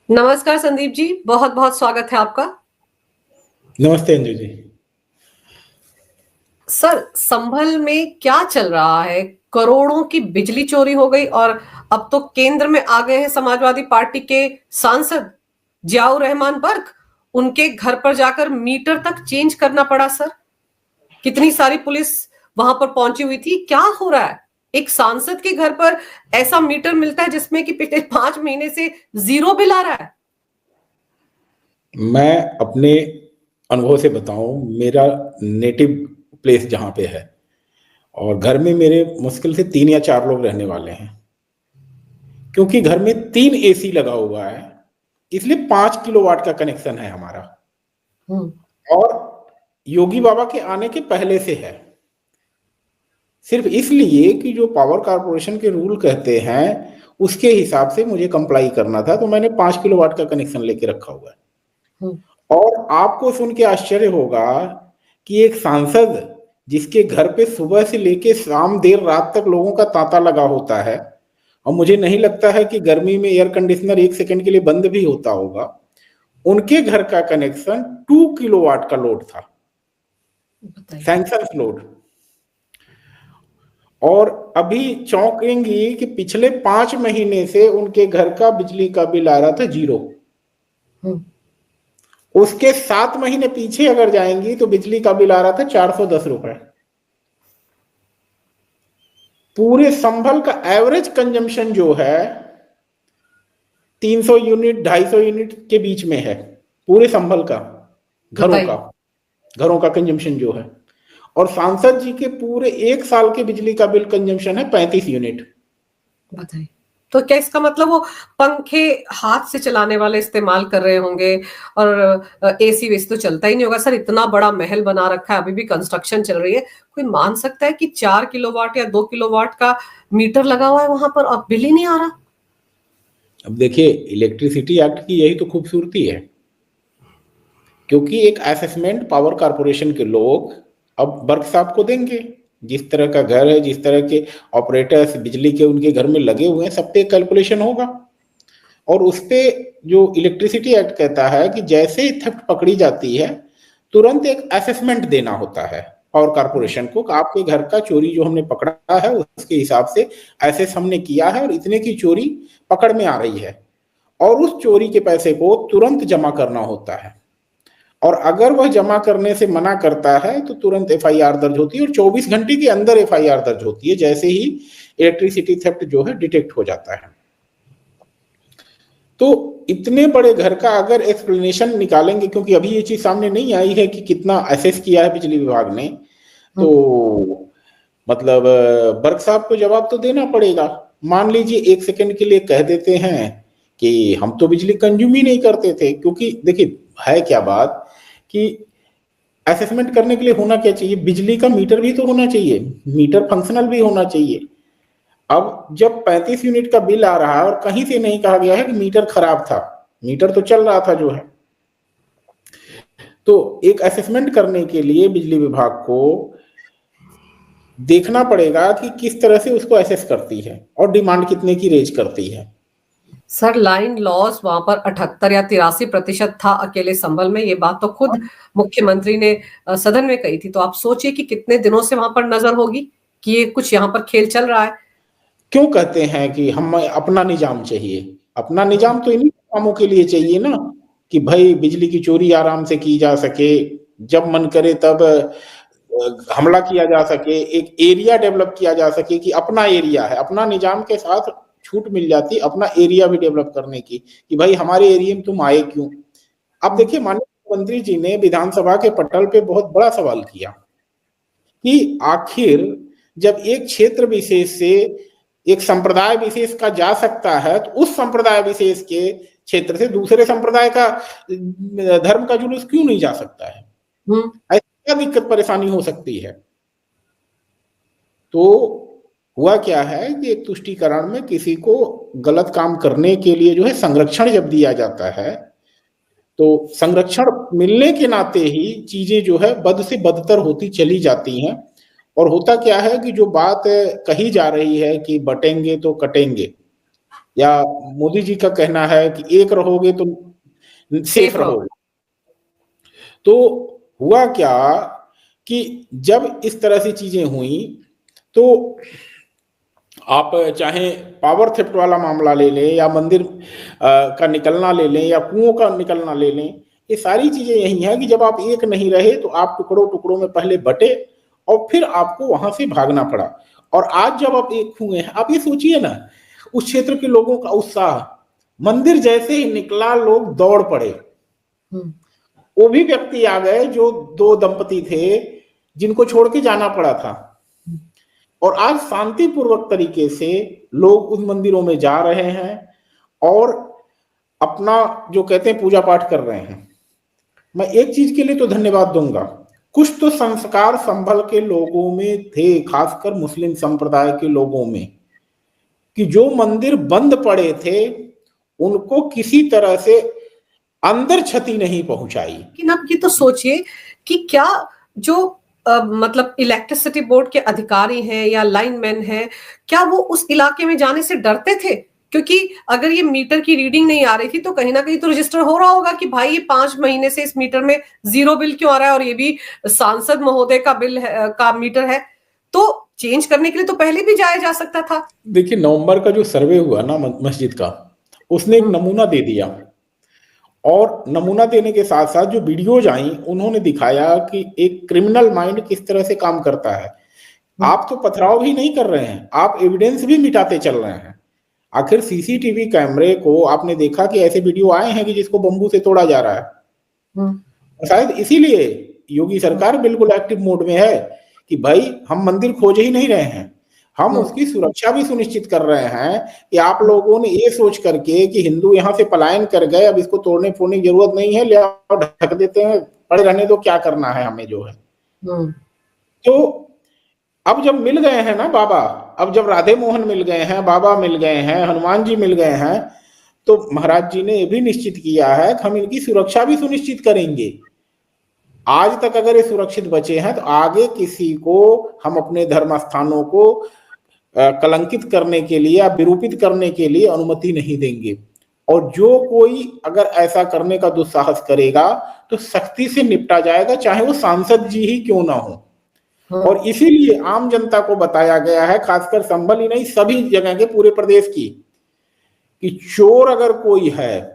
नमस्कार संदीप जी, बहुत बहुत स्वागत है आपका। नमस्ते अंजू जी। सर, संभल में क्या चल रहा है? करोड़ों की बिजली चोरी हो गई और अब तो केंद्र में आ गए हैं समाजवादी पार्टी के सांसद जियाउर रहमान बर्क। उनके घर पर जाकर मीटर तक चेंज करना पड़ा सर। कितनी सारी पुलिस वहां पर पहुंची हुई थी। क्या हो रहा है? एक सांसद के घर पर ऐसा मीटर मिलता है जिसमें कि पिछले 5 महीने से जीरो बिल आ रहा है। मैं अपने अनुभव से बताऊं, मेरा नेटिव प्लेस जहां पे है और घर में मेरे मुश्किल से 3 या 4 लोग रहने वाले हैं। क्योंकि घर में 3 एसी लगा हुआ है, इसलिए 5 किलोवाट का कनेक्शन है हमारा। हम्म। और योगी बाबा के आने के पहले से है, सिर्फ इसलिए कि जो पावर कारपोरेशन के रूल कहते हैं उसके हिसाब से मुझे कंप्लाई करना था, तो मैंने 5 किलोवाट का कनेक्शन लेके रखा हुआ है। हम्म। और आपको सुन के आश्चर्य होगा कि एक सांसद जिसके घर पे सुबह से लेके शाम देर रात तक लोगों का तांता लगा होता है, और मुझे नहीं लगता है कि गर्मी में एयर कंडीशनर 1 सेकंड के लिए बंद भी होता होगा, उनके घर का कनेक्शन 2 किलोवाट का लोड था, बताइए। Sanction load. और अभी चौंकेंगी कि पिछले 5 महीने से उनके घर का बिजली का बिल आ रहा था 0। हम्म। उसके 7 महीने पीछे अगर जाएंगी तो बिजली का बिल आ रहा था 410 रुपए। पूरे संभल का एवरेज कंजम्पशन जो है 300 यूनिट 250 यूनिट के बीच में है, पूरे संभल का घरों का बताइए। घरों का कंजम्पशन जो है। और सांसद जी के पूरे 1 साल के बिजली का बिल कंजम्पशन है 35 यूनिट। बताइए। तो क्या इसका मतलब वो पंखे हाथ से चलाने वाले इस्तेमाल कर रहे होंगे? और एसी वेसी तो चलता ही नहीं होगा सर। इतना बड़ा महल बना रखा है, अभी भी कंस्ट्रक्शन चल रही है। कोई मान सकता है कि 4 किलोवाट या 2 किलोवाट का मीटर लगा हुआ है वहां पर और बिल ही नहीं आ रहा? अब देखिए, इलेक्ट्रिसिटी एक्ट की यही तो खूबसूरती है, क्योंकि एक असेसमेंट पावर कारपोरेशन के लोग अब वर्क साहब को देंगे। जिस तरह का घर है, जिस तरह के ऑपरेटर्स बिजली के उनके घर में लगे हुए हैं, सब पे कैलकुलेशन होगा। और उस पे जो इलेक्ट्रिसिटी एक्ट कहता है कि जैसे ही थेफ्ट पकड़ी जाती है, तुरंत एक असेसमेंट देना होता है पावर कारपोरेशन को कि आपके घर का चोरी जो हमने पकड़ा है उसके हिसाब से एसेस हमने किया है और इतने की चोरी पकड़ में आ रही है, और उस चोरी के पैसे को तुरंत जमा करना होता है। और अगर वह जमा करने से मना करता है तो तुरंत एफआईआर दर्ज होती है, और 24 घंटे के अंदर एफआईआर दर्ज होती है जैसे ही इलेक्ट्रिसिटी थेफ्ट जो है डिटेक्ट हो जाता है। तो इतने बड़े घर का अगर एक्सप्लेनेशन निकालेंगे, क्योंकि अभी ये चीज सामने नहीं आई है कि कितना असेस किया है बिजली विभाग ने, तो मतलब बर्क साहब को जवाब तो देना पड़ेगा। मान लीजिए 1 सेकंड के लिए कह देते हैं कि हम तो बिजली कंज्यूम ही नहीं करते थे, क्योंकि देखिए है क्या बात कि असेसमेंट करने के लिए होना क्या चाहिए, बिजली का मीटर भी तो होना चाहिए, मीटर फंक्शनल भी होना चाहिए। अब जब 35 यूनिट का बिल आ रहा है और कहीं से नहीं कहा गया है कि मीटर खराब था, मीटर तो चल रहा था जो है, तो एक असेसमेंट करने के लिए बिजली विभाग को देखना पड़ेगा कि किस तरह से उसको असेस करती है और डिमांड कितने की रेज करती है। सर, लाइन लॉस वहां पर 78 या 83% था अकेले संभल में। ये बात तो खुद मुख्यमंत्री ने सदन में कही थी। तो आप सोचिए कि कितने दिनों से वहां पर नजर होगी कि ये कुछ यहाँ पर खेल चल रहा है। क्यों कहते हैं कि हम अपना निजाम चाहिए? अपना निजाम तो इन्हीं कामों के लिए चाहिए ना, कि भाई बिजली की चोरी आराम से की जा सके, जब मन करे तब हमला किया जा सके, एक एरिया डेवलप किया जा सके कि अपना एरिया है। अपना निजाम के साथ छूट मिल जाती अपना एरिया भी डेवलप करने की, कि भाई हमारे एरिया में तुम आए क्यों। अब देखिए, माननीय मुख्यमंत्री जी ने विधानसभा के पटल पे बहुत बड़ा सवाल किया कि आखिर जब एक क्षेत्र विशेष से एक संप्रदाय विशेष का जा सकता है, तो उस संप्रदाय विशेष के क्षेत्र से दूसरे संप्रदाय का धर्म का जुलूस क्यों नहीं जा सकता है? ऐसी क्या दिक्कत परेशानी हो सकती है? तो हुआ क्या है कि एक तुष्टीकरण में किसी को गलत काम करने के लिए जो है संरक्षण जब दिया जाता है, तो संरक्षण मिलने के नाते ही चीजें जो है बद से बदतर होती चली जाती हैं। और होता क्या है कि जो बात कही जा रही है कि बटेंगे तो कटेंगे, या मोदी जी का कहना है कि एक रहोगे तो सेफ रहोगे। तो हुआ क्या कि जब इस तरह से चीजें हुई तो आप चाहे पावर थेफ्ट वाला मामला ले लें या मंदिर का निकलना ले लें या कुओं का निकलना ले लें, ये सारी चीजें यही हैं कि जब आप एक नहीं रहे तो आप टुकड़ों टुकड़ों में पहले बटे और फिर आपको वहां से भागना पड़ा। और आज जब आप एक हुए हैं, आप ये सोचिए ना, उस क्षेत्र के लोगों का उत्साह, मंदिर जैसे ही निकला लोग दौड़ पड़े। वो भी व्यक्ति आ गए जो दो दंपति थे जिनको छोड़ के जाना पड़ा था, और आज शांतिपूर्वक तरीके से लोग उन मंदिरों में जा रहे हैं और अपना जो कहते हैं पूजा पाठ कर रहे हैं। मैं एक चीज के लिए तो धन्यवाद दूंगा, कुछ तो संस्कार संभल के लोगों में थे, खासकर मुस्लिम संप्रदाय के लोगों में, कि जो मंदिर बंद पड़े थे उनको किसी तरह से अंदर क्षति नहीं पहुंचाई। लेकिन आप ये तो सोचिए कि क्या जो मतलब इलेक्ट्रिसिटी बोर्ड के अधिकारी हैं या लाइनमैन हैं, क्या वो उस इलाके में जाने से डरते थे? क्योंकि अगर ये मीटर की रीडिंग नहीं आ रही थी तो कहीं ना कहीं तो रजिस्टर हो रहा होगा कि भाई ये 5 महीने से इस मीटर में 0 बिल क्यों आ रहा है, और ये भी सांसद महोदय का बिल है, का मीटर है, तो चेंज करने के लिए तो पहले भी जाया जा सकता था। देखिए, नवंबर का जो सर्वे हुआ ना मस्जिद का, उसने एक नमूना दे दिया, और नमूना देने के साथ साथ जो वीडियोज आई उन्होंने दिखाया कि एक क्रिमिनल माइंड किस तरह से काम करता है। आप तो पथराव भी नहीं कर रहे हैं, आप एविडेंस भी मिटाते चल रहे हैं। आखिर सीसीटीवी कैमरे को आपने देखा कि ऐसे वीडियो आए हैं कि जिसको बंबू से तोड़ा जा रहा है। शायद इसीलिए योगी सरकार बिल्कुल एक्टिव मोड में है कि भाई हम मंदिर खोज ही नहीं रहे हैं, हम उसकी सुरक्षा भी सुनिश्चित कर रहे हैं कि आप लोगों ने ये सोच करके कि हिंदू यहाँ से पलायन कर गए, अब इसको तोड़ने फोड़ने की जरूरत नहीं है, ले आओ ढक देते हैं, पड़े रहने दो, क्या करना है हमें जो है। तो अब जब मिल गए हैं ना बाबा, अब जब राधे मोहन मिल गए हैं, बाबा मिल गए हैं, हनुमान जी मिल गए हैं, तो महाराज जी ने ये भी निश्चित किया है कि हम इनकी सुरक्षा भी सुनिश्चित करेंगे। आज तक अगर ये सुरक्षित बचे हैं तो आगे किसी को हम अपने धर्म स्थानों को कलंकित करने के लिए या विरूपित करने के लिए अनुमति नहीं देंगे। और जो कोई अगर ऐसा करने का दुस्साहस करेगा तो सख्ती से निपटा जाएगा, चाहे वो सांसद जी ही क्यों ना हो। और इसीलिए आम जनता को बताया गया है, खासकर संभल ही नहीं सभी जगह के पूरे प्रदेश की, कि चोर अगर कोई है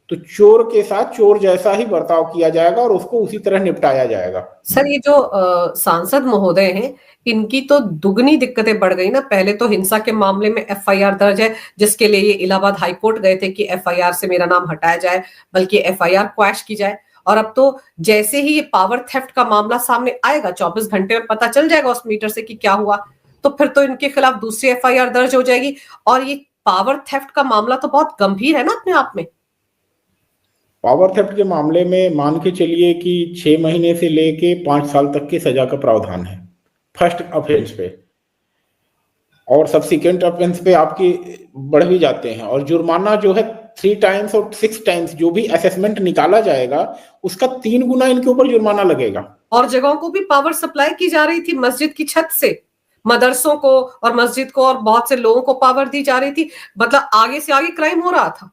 तो चोर के साथ चोर जैसा ही बर्ताव किया जाएगा और उसको उसी तरह निपटाया जाएगा। सर, ये जो सांसद महोदय हैं, इनकी तो दुगनी दिक्कतें बढ़ गई ना। पहले तो हिंसा के मामले में एफआईआर दर्ज है, जिसके लिए ये इलाहाबाद हाईकोर्ट गए थे कि एफआईआर से मेरा नाम हटाया जाए, बल्कि एफआईआर क्वैश की जाए। और अब तो जैसे ही ये पावर थेफ्ट का मामला सामने आएगा, 24 घंटे में पता चल जाएगा उस मीटर से कि क्या हुआ, तो फिर तो इनके खिलाफ दूसरी एफआईआर दर्ज हो जाएगी। और ये पावर थेफ्ट का मामला तो बहुत गंभीर है ना अपने आप में। पावर थेफ्ट के मामले में मान के चलिए कि 6 महीने से लेके 5 साल तक की सजा का प्रावधान है फर्स्ट ऑफेंस पे, और सब्सिक्वेंट ऑफेंस पे आपकी बढ़ भी जाते हैं। और जुर्माना जो है 3 टाइम्स और 6 टाइम्स जो भी असेसमेंट निकाला जाएगा उसका 3 गुना इनके ऊपर जुर्माना लगेगा। और जगहों को भी पावर सप्लाई की जा रही थी, मस्जिद की छत से मदरसों को और मस्जिद को और बहुत से लोगों को पावर दी जा रही थी। मतलब आगे से आगे क्राइम हो रहा था।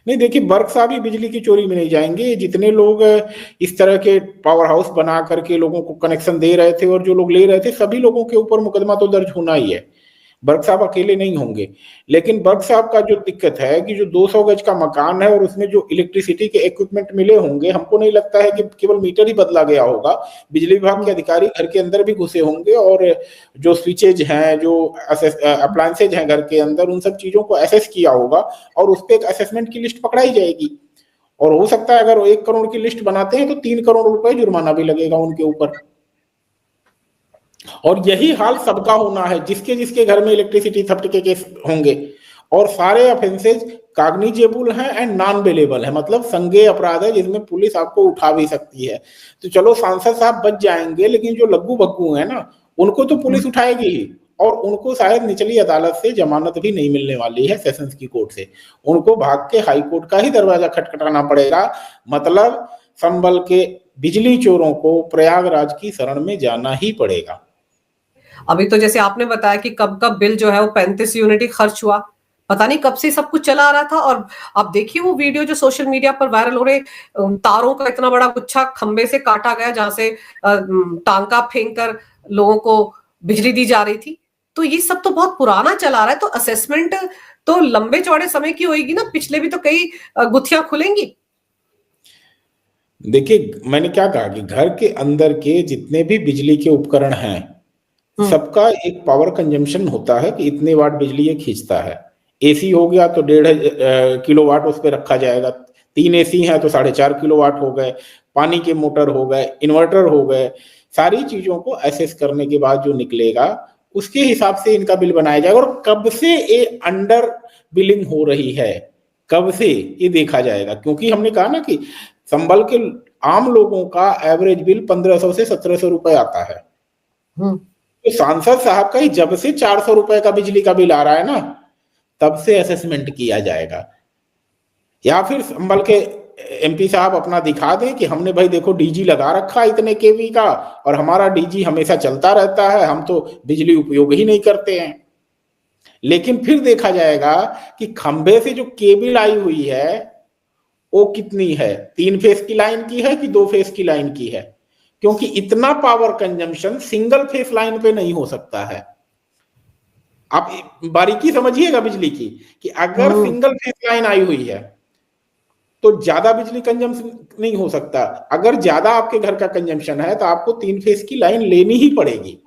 नहीं, देखिए, बर्क साहब ही बिजली की चोरी में नहीं जाएंगे। जितने लोग इस तरह के पावर हाउस बना करके लोगों को कनेक्शन दे रहे थे और जो लोग ले रहे थे, सभी लोगों के ऊपर मुकदमा तो दर्ज होना ही है। बर्क साहब अकेले नहीं होंगे। लेकिन बर्क साहब का जो दिक्कत है कि जो 200 गज का मकान है और उसमें जो इलेक्ट्रिसिटी के इक्विपमेंट मिले होंगे, हमको नहीं लगता है कि केवल मीटर ही बदला गया होगा। बिजली विभाग के अधिकारी घर के अंदर भी घुसे होंगे और जो स्विचेज हैं, जो अप्लायंसेज हैं घर के अंदर, उन सब चीजों को एसेस किया होगा और उस पर एक असेसमेंट की लिस्ट पकड़ाई जाएगी। और हो सकता है अगर 1 करोड़ की लिस्ट बनाते हैं तो 3 करोड़ रुपए जुर्माना भी लगेगा उनके ऊपर। और यही हाल सबका होना है, जिसके जिसके घर में इलेक्ट्रिसिटी थफ्ट के केस होंगे। और सारे ऑफेंसेज कॉग्निजेबल हैं एंड नॉन बेलेबल है, मतलब संज्ञेय अपराध है जिसमें पुलिस आपको उठा भी सकती है। तो चलो सांसद साहब बच जाएंगे, लेकिन जो लग्गू बग्गू है ना, उनको तो पुलिस उठाएगी ही, और उनको शायद निचली अदालत से जमानत भी नहीं मिलने वाली है, सेशंस की कोर्ट से। उनको भाग के हाई कोर्ट का ही दरवाजा खटखटाना पड़ेगा। मतलब संभल के बिजली चोरों को प्रयागराज की शरण में जाना ही पड़ेगा। अभी तो जैसे आपने बताया कि कब कब बिल जो है वो 35 यूनिट ही खर्च हुआ, पता नहीं कब से सब कुछ चला आ रहा था। और आप देखिए वो वीडियो जो सोशल मीडिया पर वायरल हो रहे, तारों का इतना बड़ा गुच्छा खंबे से काटा गया जहां से टांका फेंक कर लोगों को बिजली दी जा रही थी। तो ये सब तो बहुत पुराना चला आ रहा है। तो असेसमेंट तो लंबे चौड़े समय की होगी ना, पिछले भी तो कई गुत्थियां खुलेंगी। देखिए, मैंने क्या कहा कि घर के अंदर के जितने भी बिजली के उपकरण हैं, सबका एक पावर कंजम्पशन होता है कि इतने वाट बिजली ये खींचता है। एसी हो गया तो 1.5 किलोवाट उस पर रखा जाएगा, 3 एसी हैं तो 4.5 किलोवाट हो गए, पानी के मोटर हो गए, इन्वर्टर हो गए। सारी चीजों को एसेस करने के बाद जो निकलेगा उसके हिसाब से इनका बिल बनाया जाएगा। और कब से ये अंडर बिलिंग हो रही है, कब से ये देखा जाएगा, क्योंकि हमने कहा ना कि संभल के आम लोगों का एवरेज बिल 1500 से 1700 रुपए आता है। तो सांसद साहब का ही जब से 400 रुपए का बिजली का बिल आ रहा है ना, तब से असेसमेंट किया जाएगा। या फिर संभल के एमपी साहब अपना दिखा दें कि हमने भाई देखो डीजी लगा रखा इतने केवी का और हमारा डीजी हमेशा चलता रहता है, हम तो बिजली उपयोग ही नहीं करते हैं। लेकिन फिर देखा जाएगा कि खंभे से जो केबल आई हुई है वो कितनी है, 3 फेस की लाइन की है कि 2 फेस की लाइन की है, क्योंकि इतना power consumption single phase line पे नहीं हो सकता है। आप बारीकी समझिएगा बिजली की कि अगर सिंगल फेस लाइन आई हुई है तो ज्यादा बिजली कंजम्पशन नहीं हो सकता। अगर ज्यादा आपके घर का कंजम्पशन है तो आपको 3 फेस की लाइन लेनी ही पड़ेगी।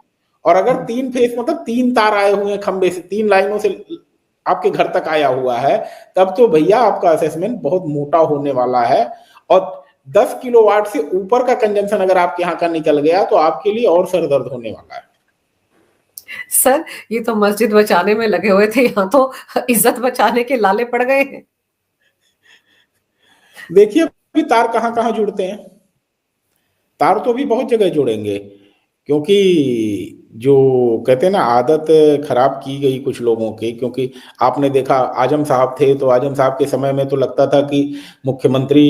और अगर 3 फेस मतलब 3 तार आए हुए हैं खंबे से, 3 लाइनों से आपके घर तक आया हुआ है, तब तो भैया आपका असेसमेंट बहुत मोटा होने वाला है। और 10 किलोवाट से ऊपर का कंजम्पशन अगर आपके यहाँ का निकल गया तो आपके लिए और सर दर्द होने वाला है। सर ये तो मस्जिद बचाने में लगे हुए थे, यहाँ तो इज्जत बचाने के लाले पड़ गए हैं। देखिए अभी तार कहाँ कहाँ जुड़ते हैं, तार तो भी बहुत जगह जुड़ेंगे, क्योंकि जो कहते हैं ना आदत खराब की गई कुछ लोगों की। क्योंकि आपने देखा आजम साहब थे तो आजम साहब के समय में तो लगता था कि मुख्यमंत्री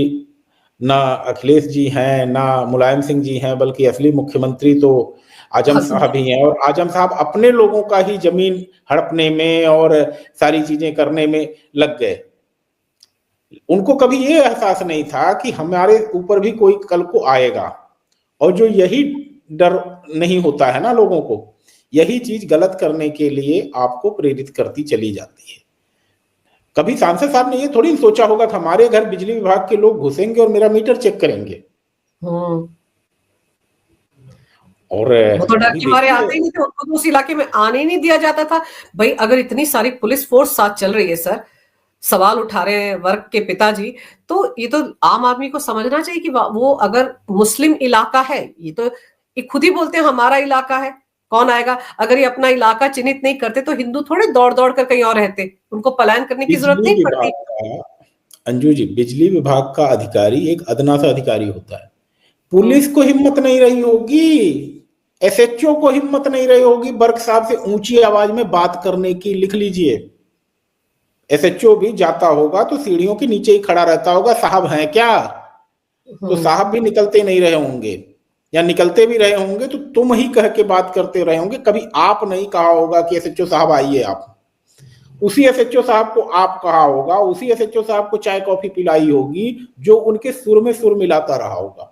ना अखिलेश जी हैं ना मुलायम सिंह जी हैं, बल्कि असली मुख्यमंत्री तो आजम साहब ही हैं। और आजम साहब अपने लोगों का ही जमीन हड़पने में और सारी चीजें करने में लग गए। उनको कभी ये एहसास नहीं था कि हमारे ऊपर भी कोई कल को आएगा। और जो यही डर नहीं होता है ना लोगों को, यही चीज गलत करने के लिए आपको प्रेरित करती चली जाती है। कभी सांसद साहब ने ये थोड़ी सोचा होगा कि हमारे घर बिजली विभाग के लोग घुसेंगे और मेरा मीटर चेक करेंगे। और वो तो डर के मारे आते ही नहीं थे, उनको तो उस इलाके में आने ही नहीं दिया जाता था। भाई अगर इतनी सारी पुलिस फोर्स साथ चल रही है सर, सवाल उठा रहे हैं वर्ग के पिताजी, तो ये तो आम आदमी को समझना चाहिए कि वो अगर मुस्लिम इलाका है, ये तो ये खुद ही बोलते हैं हमारा इलाका है, कौन आएगा। अगर ये अपना इलाका चिन्हित नहीं करते तो हिंदू थोड़े दौड़ दौड़ कर कहीं और रहते, उनको पलायन करने की जरूरत नहीं पड़ती। अंजू जी, बिजली विभाग का अधिकारी एक अदना सा अधिकारी होता है। पुलिस को हिम्मत नहीं रही होगी, एसएचओ को हिम्मत नहीं रही होगी बर्क साहब से ऊंची आवाज में बात करने की। लिख लीजिए, एसएचओ भी जाता होगा तो सीढ़ियों के नीचे ही खड़ा रहता होगा, साहब हैं क्या, तो साहब भी निकलते नहीं रहे होंगे, या निकलते भी रहे होंगे तो तुम ही कह के बात करते रहे होंगे। कभी आप नहीं कहा होगा कि एसएचओ साहब आइए आप। उसी एसएचओ साहब को आप कहा होगा, उसी एसएचओ साहब को चाय कॉफी पिलाई होगी जो उनके सुर में सुर मिलाता रहा होगा,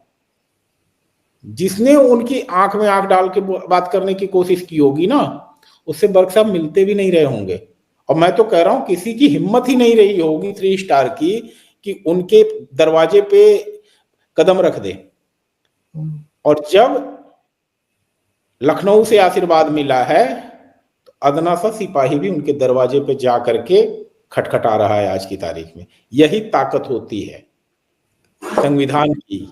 जिसने उनकी आंख में आंख डाल के बात करने की कोशिश की होगी ना, उससे बर्क साहब मिलते भी नहीं रहे होंगे। और मैं तो कह रहा हूं किसी की हिम्मत ही नहीं रही होगी 3 स्टार की कि उनके दरवाजे पे कदम रख दे। और जब लखनऊ से आशीर्वाद मिला है तो अदना सा सिपाही भी उनके दरवाजे पे जा करके खटखटा रहा है आज की तारीख में। यही ताकत होती है संविधान की,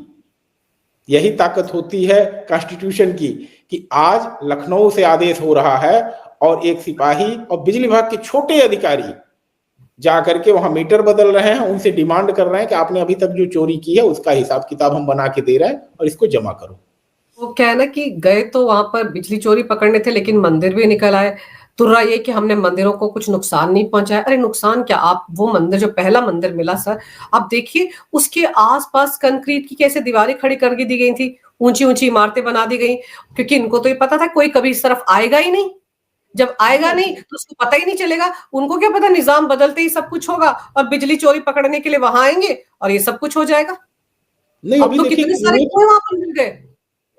यही ताकत होती है कॉन्स्टिट्यूशन की, कि आज लखनऊ से आदेश हो रहा है और एक सिपाही और बिजली विभाग के छोटे अधिकारी जाकर के वहां मीटर बदल रहे हैं, उनसे डिमांड कर रहे हैं कि आपने अभी तक जो चोरी की है उसका हिसाब किताब हम बना के दे रहे हैं और इसको जमा करो। वो क्या है ना कि गए तो वहां पर बिजली चोरी पकड़ने थे, लेकिन मंदिर भी निकल आए। तुर्रा ये कि हमने मंदिरों को कुछ नुकसान नहीं पहुंचाया। अरे नुकसान क्या, आप वो मंदिर जो पहला मंदिर मिला सर, आप देखिए उसके आसपास कंक्रीट की कैसे दीवारें खड़ी कर दी गई थी, ऊंची ऊंची इमारतें बना दी गई, क्योंकि इनको तो ये पता था कोई कभी इस तरफ आएगा ही नहीं। जब आएगा नहीं तो उसको पता ही नहीं चलेगा। उनको क्या पता निजाम बदलते ही सब कुछ होगा और बिजली चोरी पकड़ने के लिए वहां आएंगे और ये सब कुछ हो जाएगा। नहीं, अब अभी तो देखिए कितने सारे कुएं, कुएं वहां पर मिल गए।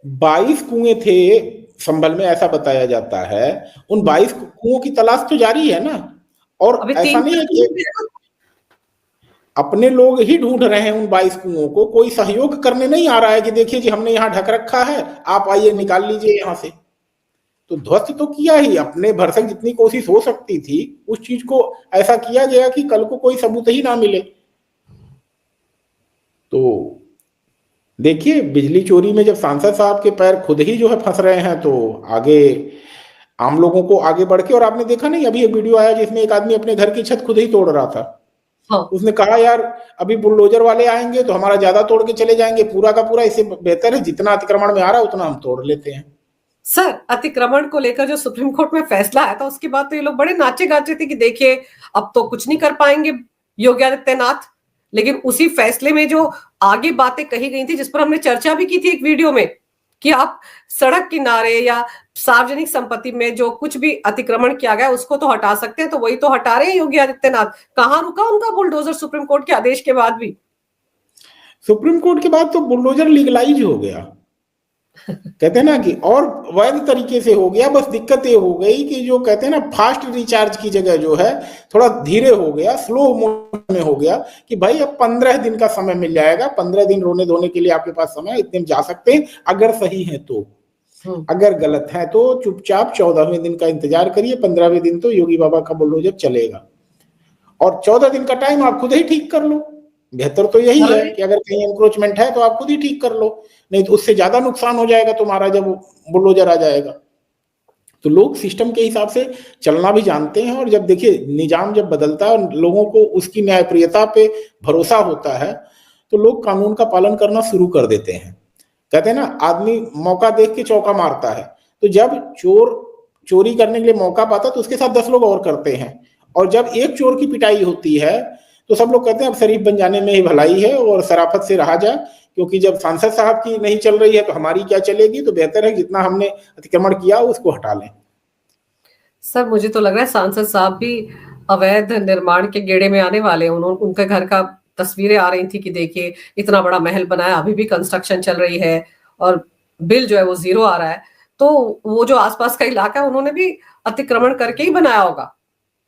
22 कुएं थे संभल में, ऐसा बताया जाता है। उन 22 कुओं की तलाश तो जारी है ना। और अभी ऐसा तीन नहीं चार है तो कि मिल गए ना। अपने लोग ही ढूंढ रहे हैं उन 22 कुओं को, कोई सहयोग करने नहीं आ रहा है कि देखिए जी हमने यहाँ ढक रखा है, आप आइए निकाल लीजिए यहाँ से। तो ध्वस्त तो किया ही, अपने भरसक जितनी कोशिश हो सकती थी उस चीज को ऐसा किया गया कि कल को कोई सबूत ही ना मिले। तो देखिए बिजली चोरी में जब सांसद साहब के पैर खुद ही जो है फंस रहे हैं, तो आगे आम लोगों को आगे बढ़ के। और आपने देखा नहीं, अभी एक वीडियो आया जिसमें एक आदमी अपने घर की छत खुद ही तोड़ रहा था। हाँ उसने कहा यार अभी बुलडोजर वाले आएंगे तो हमारा ज्यादा तोड़ के चले जाएंगे, पूरा का पूरा, इससे बेहतर है जितना अतिक्रमण में आ रहा है उतना हम तोड़ लेते हैं। सर, अतिक्रमण को लेकर जो सुप्रीम कोर्ट में फैसला आया था उसके बाद तो ये लोग बड़े नाचे गाचे थे कि देखिए अब तो कुछ नहीं कर पाएंगे योगी आदित्यनाथ। लेकिन उसी फैसले में जो आगे बातें कही गई थी, जिस पर हमने चर्चा भी की थी एक वीडियो में, कि आप सड़क किनारे या सार्वजनिक संपत्ति में जो कुछ भी अतिक्रमण किया गया उसको तो हटा सकते हैं, तो वही तो हटा रहे हैं योगी आदित्यनाथ। कहां रुका उनका बुलडोजर सुप्रीम कोर्ट के आदेश के बाद भी। सुप्रीम कोर्ट के बाद तो बुलडोजर लीगलाइज हो गया, कहते हैं ना कि, और वैध तरीके से हो गया। बस दिक्कत ये हो गई कि जो कहते हैं ना फास्ट रिचार्ज की जगह जो है थोड़ा धीरे हो गया, स्लो मोशन में हो गया कि भाई अब 15 दिन का समय मिल जाएगा, 15 दिन रोने धोने के लिए आपके पास समय, इतने में जा सकते हैं अगर सही है तो। अगर गलत है तो चुपचाप 14वें दिन का इंतजार करिए, 15वें दिन तो योगी बाबा का बुलडोजर चलेगा। और 14 दिन का टाइम आप खुद ही ठीक कर लो। बेहतर तो यही है कि अगर कहीं एंक्रोचमेंट है तो आप खुद ही ठीक कर लो, नहीं तो उससे ज्यादा नुकसान हो जाएगा तुम्हारा जब बुलडोजर आ जाएगा। तो लोग सिस्टम के हिसाब से चलना भी जानते हैं। और जब देखिए निजाम जब बदलता है और लोगों को उसकी न्यायप्रियता पे भरोसा होता है तो लोग कानून का पालन करना शुरू कर देते हैं। कहते हैं ना आदमी मौका देख के चौका मारता है, तो जब चोर चोरी करने के लिए मौका पाता है तो उसके साथ 10 लोग और करते हैं। और जब एक चोर की पिटाई होती है तो सब लोग कहते हैं अब शरीफ बन जाने में ही भलाई है और शराफत से रहा जाए, क्योंकि जब सांसद साहब की नहीं चल रही है तो हमारी क्या चलेगी, तो बेहतर है जितना हमने अतिक्रमण किया उसको हटा लें। सर मुझे तो लग रहा है सांसद साहब भी अवैध निर्माण के गेड़े में आने वाले हैं। उन्होंने उनके घर का तस्वीरें आ रही थी कि देखिए इतना बड़ा महल बनाया, अभी भी कंस्ट्रक्शन चल रही है और बिल जो है वो जीरो आ रहा है। तो वो जो आसपास का इलाका है उन्होंने भी अतिक्रमण करके ही बनाया होगा।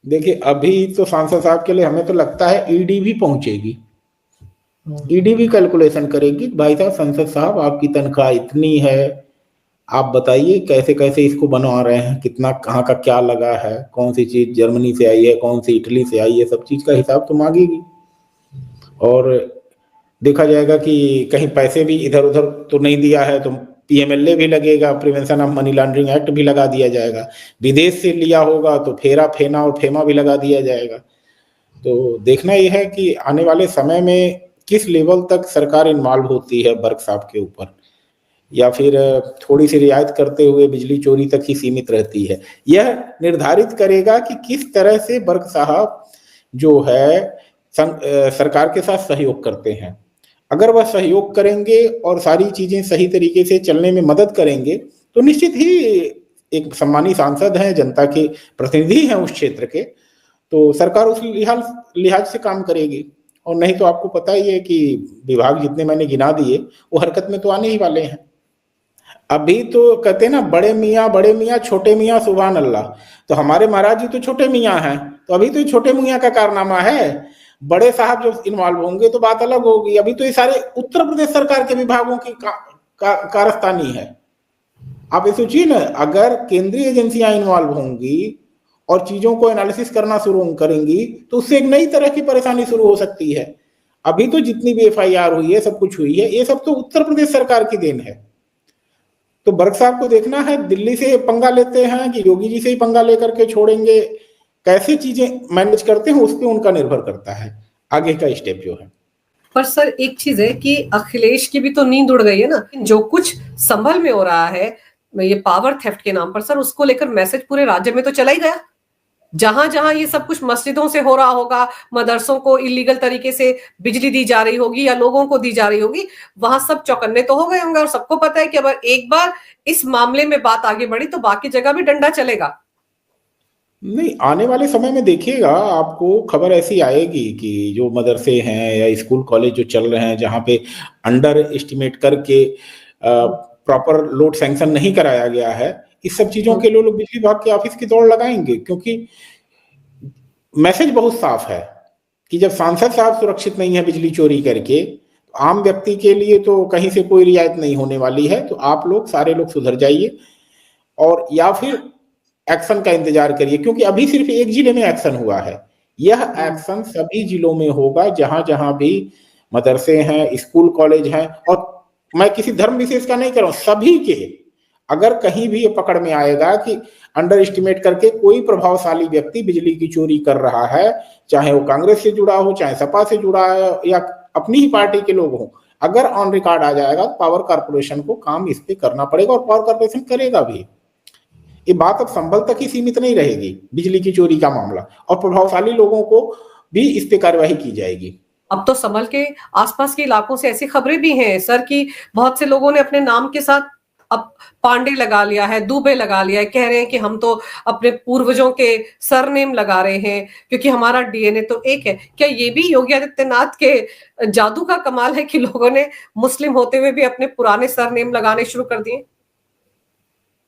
देखिए अभी तो सांसद साहब के लिए हमें तो लगता है ईडी भी पहुंचेगी, ईडी भी कैलकुलेशन करेगी, भाई साहब संसद साहब आपकी तनख्वाह इतनी है, आप बताइए कैसे कैसे इसको बनवा रहे हैं, कितना कहाँ का क्या लगा है, कौन सी चीज जर्मनी से आई है, कौन सी इटली से आई है, सब चीज का हिसाब तो मांगेगी। और देखा जाएगा कि कहीं पैसे भी इधर उधर तो नहीं दिया है तो पीएमएलए भी लगेगा, prevention of money laundering act भी लगा दिया जाएगा। विदेश से लिया होगा तो फेरा फेना और फेमा भी लगा दिया जाएगा। तो देखना यह है कि आने वाले समय में किस लेवल तक सरकार इन्वॉल्व होती है बर्क साहब के ऊपर, या फिर थोड़ी सी रियायत करते हुए बिजली चोरी तक ही सीमित रहती है। यह निर्धारित करेगा कि किस तरह से बर्क साहब जो है सरकार के साथ सहयोग करते हैं। अगर वह सहयोग करेंगे और सारी चीजें सही तरीके से चलने में मदद करेंगे तो निश्चित ही एक सम्मानित सांसद हैं, जनता के प्रतिनिधि हैं उस क्षेत्र के, तो सरकार उस लिहाज से काम करेगी। और नहीं तो आपको पता ही है कि विभाग जितने मैंने गिना दिए वो हरकत में तो आने ही वाले हैं। अभी तो कहते हैं ना बड़े मियाँ छोटे मियाँ सुभान अल्लाह, तो हमारे महाराज जी तो छोटे मियाँ हैं, तो अभी तो छोटे मियाँ का कारनामा है। बड़े साहब जो इन्वॉल्व होंगे तो बात अलग होगी। अभी तो ये सारे उत्तर प्रदेश सरकार के विभागों की कारस्तानी है। आप ये सोचिए ना, अगर केंद्रीय एजेंसियां इन्वॉल्व होंगी और चीजों को एनालिसिस करना शुरू करेंगी तो उससे एक नई तरह की परेशानी शुरू हो सकती है। अभी तो जितनी भी एफआईआर हुई है, सब कुछ हुई है, ये सब तो उत्तर प्रदेश सरकार की देन है। तो बर्क साहब को देखना है दिल्ली से पंगा लेते हैं कि योगी जी से ही पंगा लेकर के छोड़ेंगे, कैसे चीजें मैनेज करते हैं उस पर उनका निर्भर करता है आगे का स्टेप जो है। पर सर एक चीज है कि अखिलेश की भी तो नींद उड़ गई है ना। जो कुछ संभल में हो रहा है ये पावर थेफ्ट के नाम पर, सर उसको लेकर मैसेज पूरे राज्य में तो चला ही गया। जहां जहां ये सब कुछ मस्जिदों से हो रहा होगा, मदरसों को इलीगल तरीके से बिजली दी जा रही होगी या लोगों को दी जा रही होगी, वहां सब चौकन्ने तो हो गए होंगे। और सबको पता है कि अगर एक बार इस मामले में बात आगे बढ़ी तो बाकी जगह भी डंडा चलेगा। नहीं, आने वाले समय में देखिएगा आपको खबर ऐसी आएगी कि जो मदरसे हैं या स्कूल कॉलेज जो चल रहे हैं जहाँ पे अंडर एस्टिमेट करके हुँ, प्रॉपर लोड सैंक्शन नहीं कराया गया है, इस सब चीजों हुँ, के लिए लोग बिजली विभाग के ऑफिस की दौड़ लगाएंगे, क्योंकि मैसेज बहुत साफ है कि जब सांसद साहब सुरक्षित नहीं है बिजली चोरी करके, तो आम व्यक्ति के लिए तो कहीं से कोई रियायत नहीं होने वाली है। तो आप लोग सारे लोग सुधर जाइए और या फिर एक्शन का इंतजार करिए, क्योंकि अभी सिर्फ एक जिले में एक्शन हुआ है। यह हुँ। एक्शन सभी जिलों में होगा जहां जहां भी मदरसे हैं, स्कूल कॉलेज हैं, और मैं किसी धर्म विशेष का नहीं कर रहा हूं, सभी के। अगर कहीं भी ये पकड़ में आएगा कि अंडर एस्टिमेट करके कोई प्रभावशाली व्यक्ति बिजली की चोरी कर रहा है, चाहे वो कांग्रेस से जुड़ा हो, चाहे सपा से जुड़ा है, या अपनी ही पार्टी के लोग हों, अगर ऑन रिकॉर्ड आ जाएगा तो पावर कारपोरेशन को काम इस पे करना पड़ेगा, और पावर कारपोरेशन करेगा भी। ये बात अब संभल तक ही सीमित नहीं रहेगी बिजली की चोरी का मामला, और प्रभावशाली लोगों को भी इस पे कार्यवाही की जाएगी। अब तो संभल के आसपास के इलाकों से ऐसी खबरें भी हैं सर कि बहुत से लोगों ने अपने नाम के साथ अब पांडे लगा लिया है, दुबे लगा लिया है, कह रहे हैं कि हम तो अपने पूर्वजों के सरनेम लगा रहे हैं क्योंकि हमारा डीएनए तो एक है। क्या ये भी योगी आदित्यनाथ के जादू का कमाल है कि लोगों ने मुस्लिम होते हुए भी अपने पुराने सरनेम लगाने शुरू कर दिए?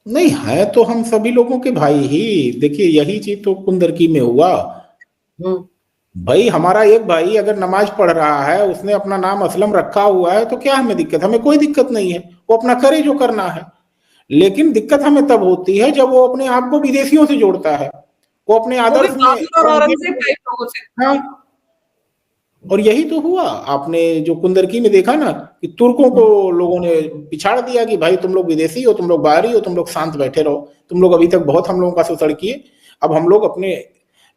नहीं है तो हम सभी लोगों के भाई ही। देखिए, यही चीज तो कुंदरकी में हुआ। हम्म। भाई, हमारा एक भाई अगर नमाज पढ़ रहा है, उसने अपना नाम असलम रखा हुआ है, तो क्या हमें दिक्कत? हमें कोई दिक्कत नहीं है, वो अपना करे जो करना है। लेकिन दिक्कत हमें तब होती है जब वो अपने आप को विदेशियों से जोड़ता है, वो अपने वो भी आदर्श में बाबर और औरंगजेब टाइप लोगों से। हाँ। और यही तो हुआ, आपने जो कुंदरकी में देखा ना कि तुर्कों को लोगों ने पिछाड़ दिया कि भाई तुम लोग विदेशी हो, तुम लोग बाहरी हो, तुम लोग शांत बैठे रहो, तुम लोग अभी तक बहुत हम लोगों का शोषण किए, अब हम लोग अपने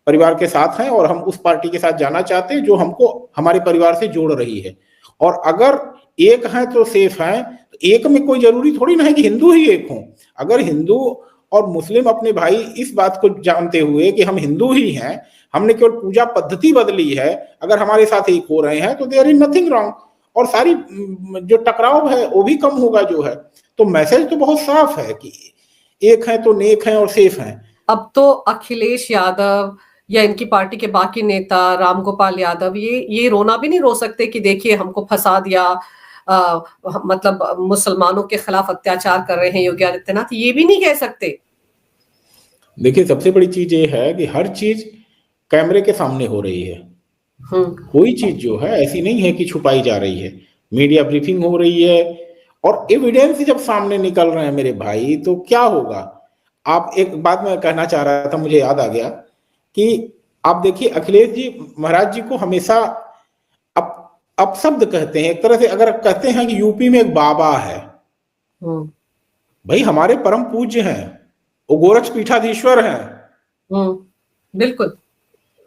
परिवार के साथ हैं और हम उस पार्टी के साथ जाना चाहते हैं जो हमको हमारे परिवार से जोड़ रही है। और अगर एक है तो सेफ है, तो एक में कोई जरूरी थोड़ी ना है कि हिंदू ही एक हों। अगर हिंदू और मुस्लिम अपने भाई इस बात को जानते हुए कि हम हिंदू ही हैं, हमने केवल पूजा पद्धति बदली है, अगर हमारे साथ एक हो रहे हैं तो देयर इज नथिंग रॉन्ग, और सारी जो टकराव है वो भी कम होगा जो है। तो मैसेज तो बहुत साफ है कि एक है तो नेक है और सेफ है। अब तो अखिलेश यादव या इनकी पार्टी के बाकी नेता रामगोपाल यादव ये रोना भी नहीं रो सकते कि देखिए हमको फंसा दिया, मतलब मुसलमानों के खिलाफ अत्याचार कर रहे हैं योगी आदित्यनाथ, ये भी नहीं कह सकते। देखिए, सबसे बड़ी चीज ये है कि हर चीज कैमरे के सामने हो रही है। हम्म। कोई चीज जो है ऐसी नहीं है कि छुपाई जा रही है। मीडिया ब्रीफिंग हो रही है, और एविडेंस जब सामने निकल रहे हैं मेरे भाई, तो क्या होगा? आप एक बात मैं कहना चाह रहा था, मुझे याद आ गया कि आप देखिए, अखिलेश जी महाराज जी को हमेशा अप अपशब्द कहते हैं। एक तरह से अगर कहते हैं कि यूपी में एक बाबा है, हम्म। भाई हमारे परम पूज्य हैं, वो गोरक्ष पीठाधीश्वर हैं, बिल्कुल।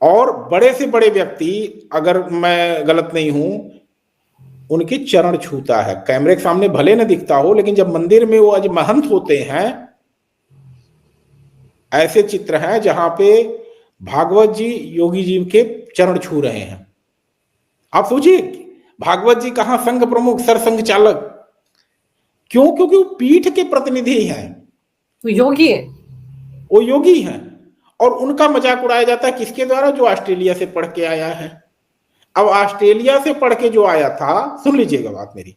और बड़े से बड़े व्यक्ति, अगर मैं गलत नहीं हूं, उनके चरण छूता है। कैमरे के सामने भले न दिखता हो, लेकिन जब मंदिर में वो आज महंत होते हैं, ऐसे चित्र हैं जहां पे भागवत जी योगी जी के चरण छू रहे हैं। आप सोचिए, भागवत जी कहां संघ प्रमुख, सरसंघ चालक, क्यों? क्योंकि वो पीठ के प्रतिनिधि हैं, तो योगी है। वो योगी हैं। और उनका मजाक उड़ाया जाता है किसके द्वारा? जो ऑस्ट्रेलिया से पढ़ के आया है। अब ऑस्ट्रेलिया से पढ़ के जो आया था, सुन लीजिएगा बात मेरी,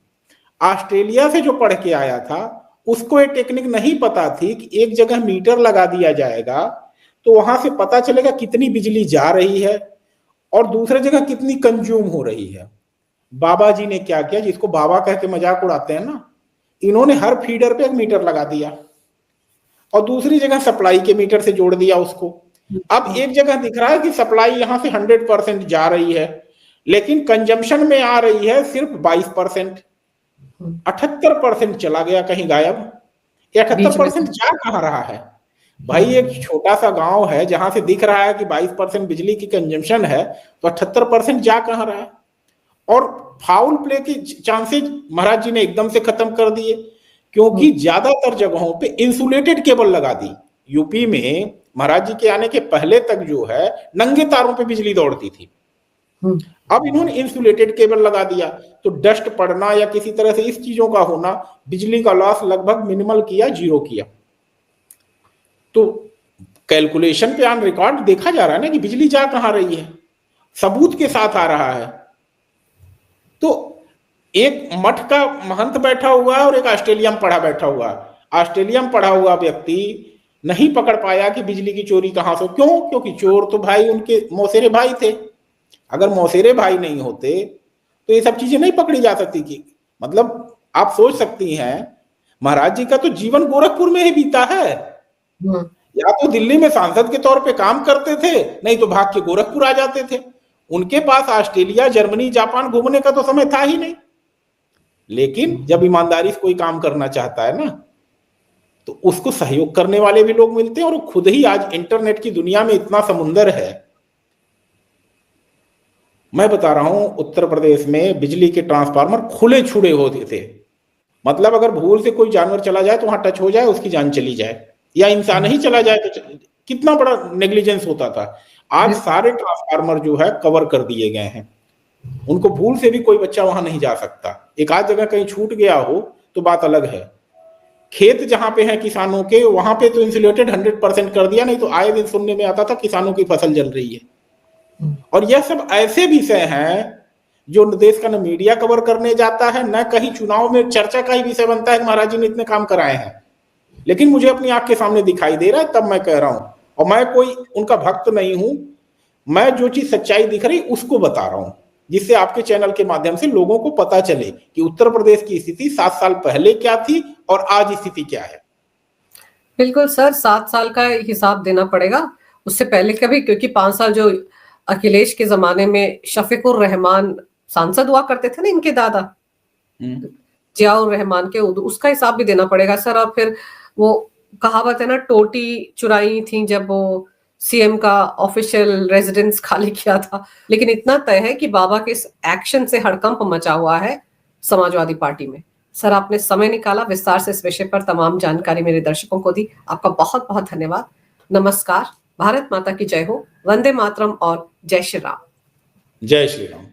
ऑस्ट्रेलिया से जो पढ़ के आया था, उसको ये टेक्निक नहीं पता थी कि एक जगह मीटर लगा दिया जाएगा तो वहां से पता चलेगा कितनी बिजली जा रही है और दूसरे जगह कितनी कंज्यूम हो रही है। बाबा जी ने क्या किया, जिसको बाबा कह के मजाक उड़ाते हैं ना, इन्होंने हर फीडर पे एक मीटर लगा दिया और दूसरी जगह सप्लाई के मीटर से जोड़ दिया उसको। अब एक जगह दिख रहा है कि सप्लाई यहां से 100% जा रही है, लेकिन कंजम्पशन में आ रही है सिर्फ 22%। 78% चला गया कहीं गायब। बीच में 78% जा कहां रहा है? भाई एक छोटा सा गांव है जहां से दिख रहा है कि 22% बिजली की कंजम्पशन है, तो 78% जा कहां रहा है? और फाउल प्ले की चांसेस महाराज जी ने एकदम से खत्म कर दिए, क्योंकि ज्यादातर जगहों पे इंसुलेटेड केबल लगा दी। यूपी में महाराज जी के आने के पहले तक जो है नंगे तारों पे बिजली दौड़ती थी, अब इन्होंने इंसुलेटेड केबल लगा दिया, तो डस्ट पड़ना या किसी तरह से इस चीजों का होना, बिजली का लॉस लगभग मिनिमल किया, जीरो किया। तो कैलकुलेशन पे ऑन रिकॉर्ड देखा जा रहा है ना कि बिजली जा कहां रही है, सबूत के साथ आ रहा है। तो एक मठ का महंत बैठा हुआ है और एक ऑस्ट्रेलिया में पढ़ा बैठा हुआ है। ऑस्ट्रेलिया में पढ़ा हुआ व्यक्ति नहीं पकड़ पाया कि बिजली की चोरी कहां से, क्यों? क्योंकि चोर तो भाई उनके मौसेरे भाई थे। अगर मौसेरे भाई नहीं होते तो ये सब चीजें नहीं पकड़ी जा सकती। कि मतलब आप सोच सकती हैं, महाराज जी का तो जीवन गोरखपुर में ही बीता है। या तो दिल्ली में सांसद के तौर पे काम करते थे, नहीं तो भाग के गोरखपुर आ जाते थे। उनके पास ऑस्ट्रेलिया, जर्मनी, जापान घूमने का तो समय था ही नहीं। लेकिन जब ईमानदारी से कोई काम करना चाहता है ना, तो उसको सहयोग करने वाले भी लोग मिलते हैं। और खुद ही आज इंटरनेट की दुनिया में इतना समुंदर है। मैं बता रहा हूं, उत्तर प्रदेश में बिजली के ट्रांसफार्मर खुले छुड़े होते थे। मतलब अगर भूल से कोई जानवर चला जाए तो वहां टच हो जाए, उसकी जान चली जाए, या इंसान ही चला जाए तो कितना बड़ा नेग्लिजेंस होता था। आज सारे ट्रांसफार्मर जो है कवर कर दिए गए हैं। उनको भूल से भी कोई बच्चा वहां नहीं जा सकता। एक आध जगह कहीं छूट गया हो तो बात अलग है। खेत जहां पे है किसानों के, वहां पे तो इंसुलेटेड 100% कर दिया, नहीं तो आए दिन सुनने में आता था किसानों की फसल जल रही है। और यह सब ऐसे विषय हैं जो देश का न मीडिया कवर करने जाता है, न कहीं चुनाव में चर्चा का ही विषय बनता है कि महाराज जी ने इतने काम कराए हैं। लेकिन मुझे अपनी आंख के सामने दिखाई दे रहा है, तब मैं कह रहा हूं। और मैं कोई उनका भक्त नहीं हूं, मैं जो चीज सच्चाई दिख रही उसको बता रहा हूं, जिससे आपके चैनल के माध्यम से लोगों को पता चले कि उत्तर प्रदेश की स्थिति 7 साल पहले क्या थी और आज स्थिति क्या है। बिल्कुल सर, 7 साल का हिसाब देना पड़ेगा, उससे पहले का भी, क्योंकि 5 साल जो अखिलेश के जमाने में शफीकुर रहमान सांसद हुआ करते थे ना, इनके दादा जियाउर रहमान के, उसका हिसाब भी देना पड़ेगा सर। और फिर वो कहावत है ना, टोटी चुराई थी जब वो सीएम का ऑफिशियल रेजिडेंस खाली किया था। लेकिन इतना तय है कि बाबा के इस एक्शन से हड़कंप मचा हुआ है समाजवादी पार्टी में। सर, आपने समय निकाला, विस्तार से इस विषय पर तमाम जानकारी मेरे दर्शकों को दी, आपका बहुत बहुत धन्यवाद। नमस्कार, भारत माता की जय हो, वंदे मातरम और जय श्री राम। जय श्री राम।